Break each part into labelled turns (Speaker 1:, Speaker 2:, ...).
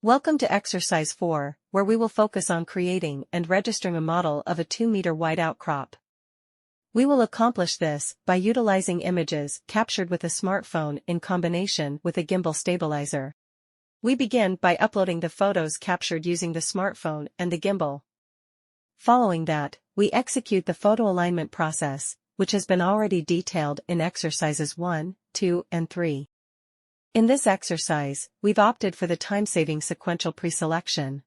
Speaker 1: Welcome to Exercise 4, where we will focus on creating and registering a model of a 2-meter wide outcrop. We will accomplish this by utilizing images captured with a smartphone in combination with a gimbal stabilizer. We begin by uploading the photos captured using the smartphone and the gimbal. Following that, we execute the photo alignment process, which has been already detailed in exercises 1, 2, and 3. In this exercise, we've opted for the time-saving sequential preselection.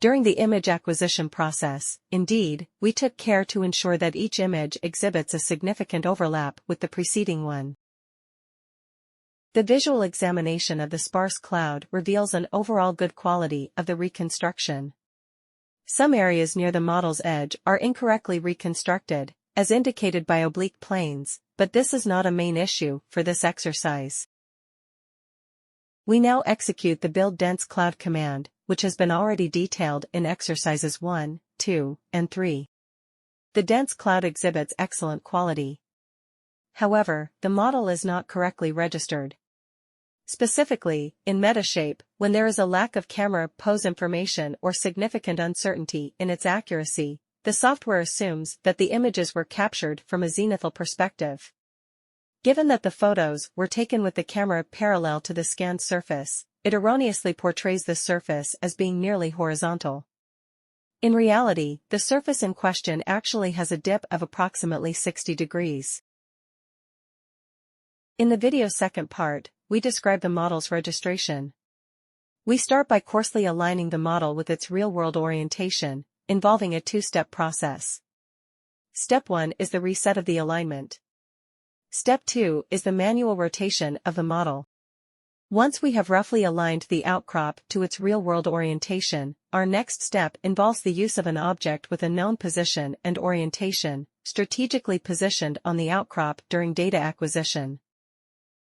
Speaker 1: During the image acquisition process, indeed, we took care to ensure that each image exhibits a significant overlap with the preceding one. The visual examination of the sparse cloud reveals an overall good quality of the reconstruction. Some areas near the model's edge are incorrectly reconstructed, as indicated by oblique planes, but this is not a main issue for this exercise. We now execute the Build Dense Cloud command, which has been already detailed in exercises 1, 2, and 3. The dense cloud exhibits excellent quality. However, the model is not correctly registered. Specifically, in Metashape, when there is a lack of camera pose information or significant uncertainty in its accuracy, the software assumes that the images were captured from a zenithal perspective. Given that the photos were taken with the camera parallel to the scanned surface, it erroneously portrays the surface as being nearly horizontal. In reality, the surface in question actually has a dip of approximately 60 degrees. In the video's second part, we describe the model's registration. We start by coarsely aligning the model with its real-world orientation, involving a two-step process. Step 1 is the reset of the alignment. Step 2 is the manual rotation of the model. Once we have roughly aligned the outcrop to its real-world orientation, our next step involves the use of an object with a known position and orientation, strategically positioned on the outcrop during data acquisition.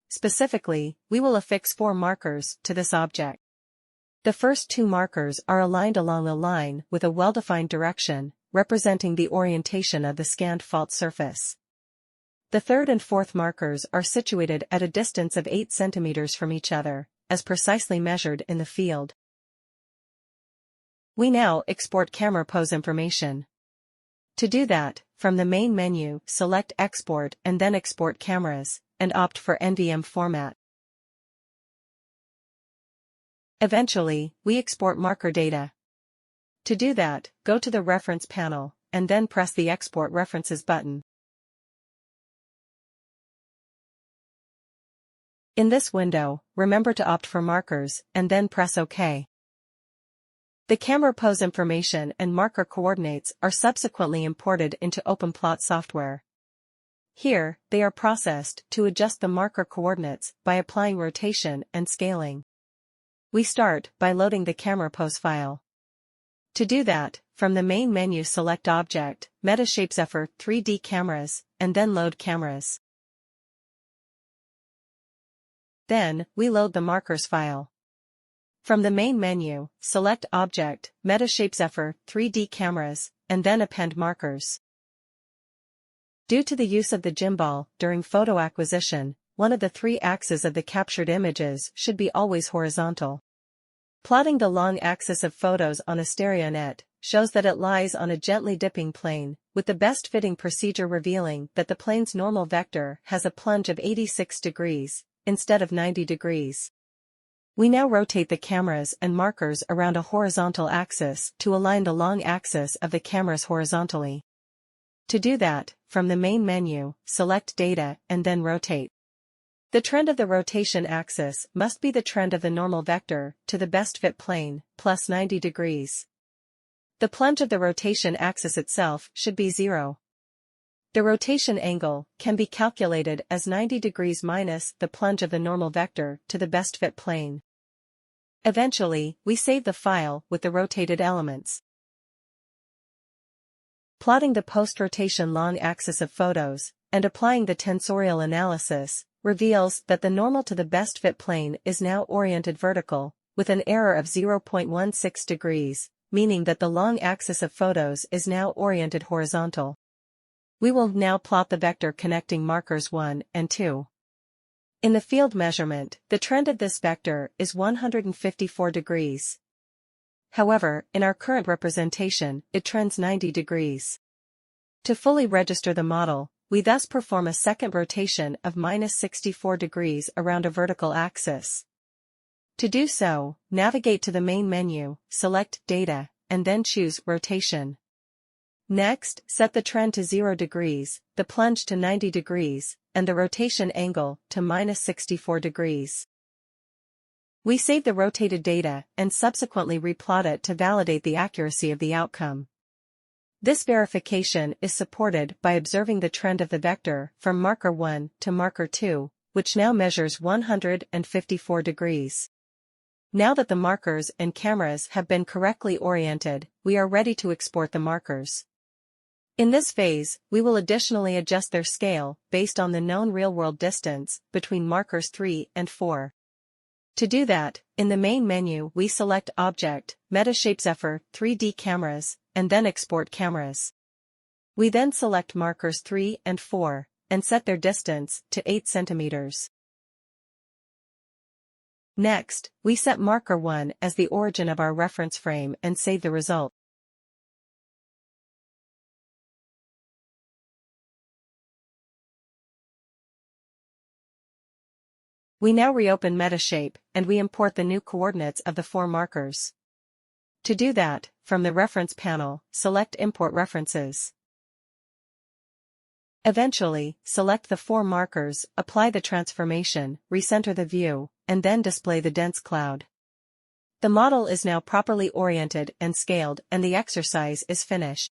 Speaker 1: Specifically, we will affix 4 markers to this object. The first 2 markers are aligned along a line with a well-defined direction, representing the orientation of the scanned fault surface. The third and fourth markers are situated at a distance of 8 cm from each other, as precisely measured in the field. We now export camera pose information. To do that, from the main menu, select Export and then Export Cameras, and opt for NVM format. Eventually, we export marker data. To do that, go to the Reference panel, and then press the Export References button. In this window, remember to opt for markers, and then press OK. The camera pose information and marker coordinates are subsequently imported into OpenPlot software. Here, they are processed to adjust the marker coordinates by applying rotation and scaling. We start by loading the camera pose file. To do that, from the main menu select Object, Metashape 3D Cameras, and then Load Cameras. Then, we load the markers file. From the main menu, select Object, Metashape 3D Cameras, and then Append Markers. Due to the use of the gimbal during photo acquisition, one of the 3 axes of the captured images should be always horizontal. Plotting the long axis of photos on a StereoNet shows that it lies on a gently dipping plane, with the best fitting procedure revealing that the plane's normal vector has a plunge of 86 degrees, instead of 90 degrees. We now rotate the cameras and markers around a horizontal axis to align the long axis of the cameras horizontally. To do that, from the main menu, select Data and then Rotate. The trend of the rotation axis must be the trend of the normal vector to the best fit plane, plus 90 degrees. The plunge of the rotation axis itself should be 0. The rotation angle can be calculated as 90 degrees minus the plunge of the normal vector to the best fit plane. Eventually, we save the file with the rotated elements. Plotting the post-rotation long axis of photos, and applying the tensorial analysis, reveals that the normal to the best fit plane is now oriented vertical, with an error of 0.16 degrees, meaning that the long axis of photos is now oriented horizontal. We will now plot the vector connecting markers 1 and 2. In the field measurement, the trend of this vector is 154 degrees. However, in our current representation, it trends 90 degrees. To fully register the model, we thus perform a second rotation of -64 degrees around a vertical axis. To do so, navigate to the main menu, select Data, and then choose Rotation. Next, set the trend to 0 degrees, the plunge to 90 degrees, and the rotation angle to -64 degrees. We save the rotated data and subsequently replot it to validate the accuracy of the outcome. This verification is supported by observing the trend of the vector from marker 1 to marker 2, which now measures 154 degrees. Now that the markers and cameras have been correctly oriented, we are ready to export the markers. In this phase, we will additionally adjust their scale based on the known real-world distance between markers 3 and 4. To do that, in the main menu we select Object, Metashape 3D Cameras, and then Export Cameras. We then select markers 3 and 4, and set their distance to 8 cm. Next, we set marker 1 as the origin of our reference frame and save the result. We now reopen Metashape, and we import the new coordinates of the 4 markers. To do that, from the Reference panel, select Import References. Eventually, select the 4 markers, apply the transformation, recenter the view, and then display the dense cloud. The model is now properly oriented and scaled, and the exercise is finished.